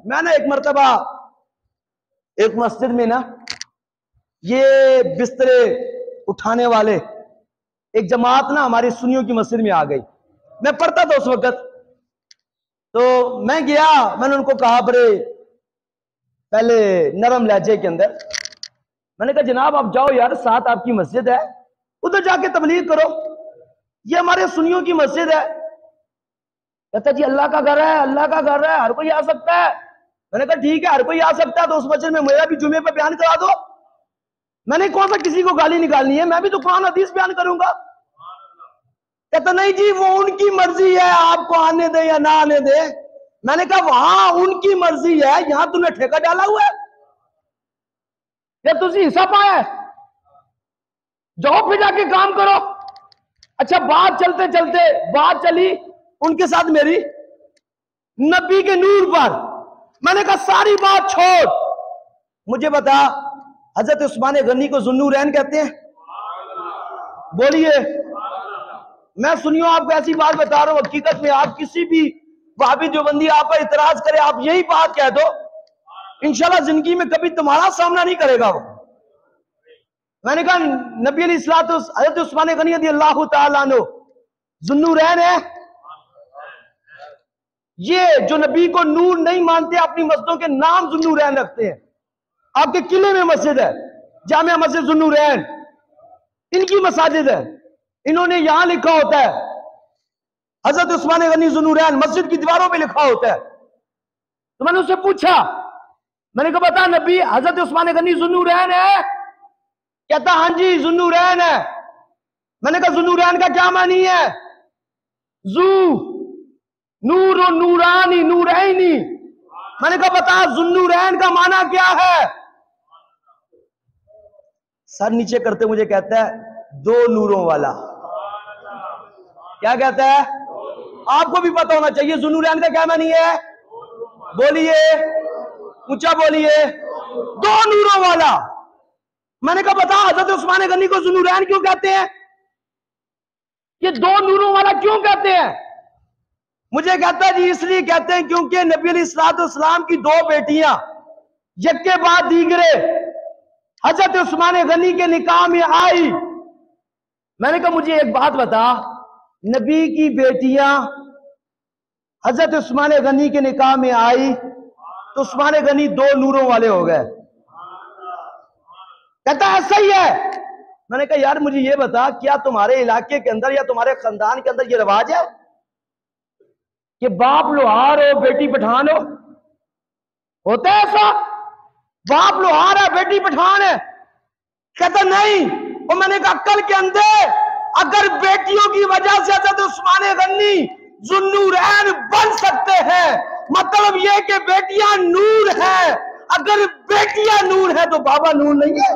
میں نا ایک مرتبہ ایک مسجد میں نا یہ بسترے اٹھانے والے ایک جماعت نا ہماری سنیوں کی مسجد میں آ گئی. میں پڑھتا تھا اس وقت, تو میں گیا, میں نے ان کو کہا بڑے پہلے نرم لہجے کے اندر, میں نے کہا جناب آپ جاؤ یار, ساتھ آپ کی مسجد ہے, ادھر جا کے تبلیغ کرو, یہ ہمارے سنیوں کی مسجد ہے. کہتا جی اللہ کا گھر ہے, اللہ کا گھر ہے, ہر کوئی آ سکتا ہے. میں نے کہا ٹھیک ہے, ہر کوئی آ سکتا ہے, تو اس مسجد میں میرا بھی جمعے پہ بیان کرا دو. میں نے کون سا کسی کو گالی نکالنی ہے, میں بھی تو قرآن حدیث بیان کروں گا. کہتا نہیں جی وہ ان کی مرضی ہے, آپ کو آنے دے یا نہ آنے دے. میں نے کہا وہاں ان کی مرضی ہے, یہاں تم نے ٹھیکہ ڈالا ہوا ہے, یا تسی حصہ پایا ہے, جاؤ پھر جا کے کام کرو. اچھا بات چلتے چلتے بات چلی ان کے ساتھ میری نبی کے نور پر. میں نے کہا ساری بات چھوڑ, مجھے بتا حضرت عثمان غنی کو ذوالنورین کہتے ہیں؟ بولیے. میں سنیو آپ کو ایسی بات بتا رہا ہوں, حقیقت میں آپ کسی بھی وہابی دیوبندی آپ پر اعتراض کرے, آپ یہی بات کہہ دو, انشاءاللہ زندگی میں کبھی تمہارا سامنا نہیں کرے گا وہ. میں نے کہا نبی علیہ الصلوۃ والسلام حضرت عثمان غنی رضی اللہ تعالیٰ عنہ ذوالنورین ہے. یہ جو نبی کو نور نہیں مانتے اپنی مسجدوں کے نام ذوالنورین رکھتے ہیں. آپ کے قلعے میں مسجد ہے, جامع مسجد ذوالنورین, ان کی مساجد ہے, انہوں نے یہاں لکھا ہوتا ہے حضرت عثمان غنی ذوالنورین, مسجد کی دیواروں پہ لکھا ہوتا ہے. تو میں نے اس سے پوچھا, میں نے کہا بتا نبی حضرت عثمان غنی ذوالنورین ہے؟ کہتا ہاں جی ذوالنورین ہے. میں نے کہا ذوالنورین کا کیا معنی ہے؟ ذو نور و نورانی نورینی. میں نے کہا بتا ذوالنورین کا معنی کیا ہے؟ سر نیچے کرتے مجھے کہتا ہے دو نوروں والا. کیا کہتا ہے؟ آپ کو بھی پتا ہونا چاہیے ذوالنورین کا کیا معنی ہے, بولیے اونچا بولیے. دو نوروں والا. میں نے کہا بتا حضرت عثمان غنی کو ذوالنورین کیوں کہتے ہیں, یہ دو نوروں والا کیوں کہتے ہیں؟ مجھے کہتا ہے جی اس لیے کہتے ہیں کیونکہ نبی علیہ الصلوۃ والسلام کی دو بیٹیاں یک کے بعد دیگرے حضرت عثمان غنی کے نکاح میں آئی. میں نے کہا مجھے ایک بات بتا, نبی کی بیٹیاں حضرت عثمان غنی کے نکاح میں آئی تو عثمان غنی دو نوروں والے ہو گئے. کہتا ایسا ہی ہے. میں نے کہا یار مجھے یہ بتا, کیا تمہارے علاقے کے اندر یا تمہارے خاندان کے اندر یہ رواج ہے کہ باپ لوہار ہو بیٹی پٹھان ہو؟ ہوتا ہے ایسا؟ باپ لوہار ہے بیٹی پٹھان ہے؟ کہتا نہیں. اور میں نے کہا عقل کے اندر اگر بیٹیوں کی وجہ سے حضرت عثمان غنی ذوالنورین بن سکتے ہیں, مطلب یہ کہ بیٹیاں نور ہیں, اگر بیٹیاں نور ہیں تو بابا نور نہیں ہے.